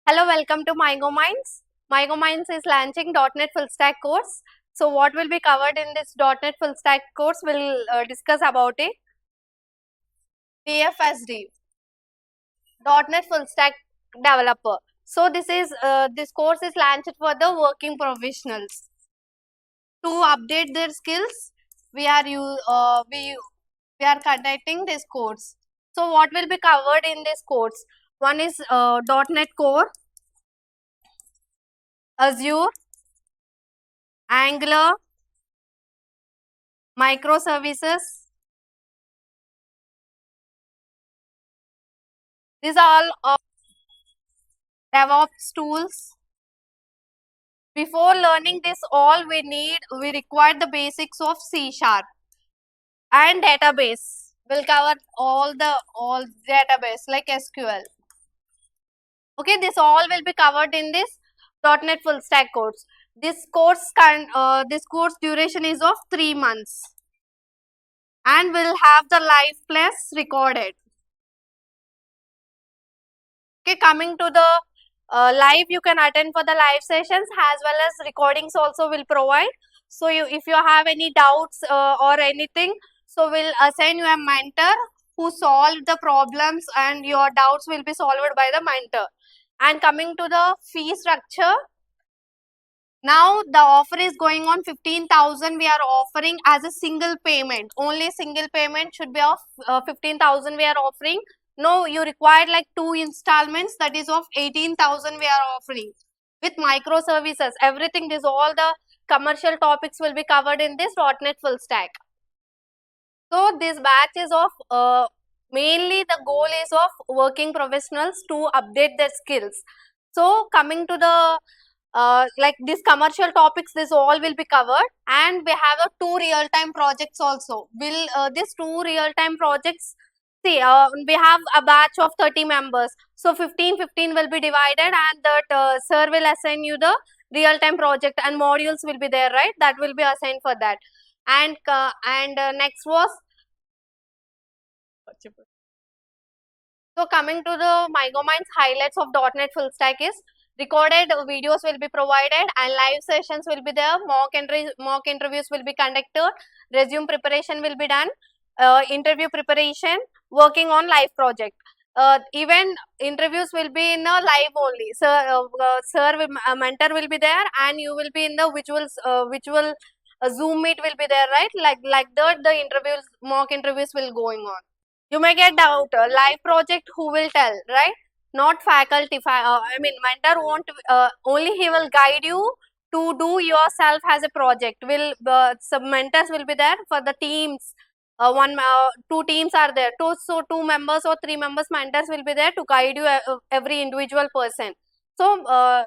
Hello, welcome to MyGo Minds. MyGo Minds is launching .NET Full Stack course. So what will be covered in this .NET Full Stack course, we'll discuss about it. DFSD, .NET Full Stack Developer. So this course is launched for the working professionals. To update their skills, we are conducting this course. So what will be covered in this course? One is .NET Core, Azure, Angular, microservices. These are all DevOps tools. Before learning this all, we require the basics of C# and database. We'll cover all database like SQL. Okay, this all will be covered in this .NET Full Stack course. This course duration is of 3 months, and we'll have the live class recorded. Okay, coming to the live, you can attend for the live sessions as well as recordings also will provide. So if you have any doubts or anything, so we'll assign you a mentor who solve the problems and your doubts will be solved by the mentor. And coming to the fee structure, now the offer is going on 15,000. We are offering as a single payment. Only single payment should be of 15,000 we are offering. No, you require like 2 installments, that is of 18,000 we are offering. With microservices, everything, all the commercial topics will be covered in this .NET Full Stack. So this batch is of mainly the goal is of working professionals to update their skills. So coming to the like these commercial topics, this all will be covered, and we have 2 real-time projects also. These 2 real-time projects, see, we have a batch of 30 members, so 15 will be divided, and that sir will assign you the real-time project and modules will be there, right? That will be assigned for that. And next was, so coming to the MyGo Minds highlights of .NET Full Stack is recorded videos will be provided and live sessions will be there, mock interviews will be conducted, resume preparation will be done, interview preparation, working on live project. Even interviews will be in a live only. Mentor will be there, and you will be in the visual Zoom meet will be there, right? Like that, the interviews, mock interviews will going on. You may get doubt, live project who will tell, right? Not faculty. Mentor won't, only he will guide you to do yourself as a project. Some mentors will be there for the teams. 2 teams are there. 2 members or 3 members mentors will be there to guide you every individual person. So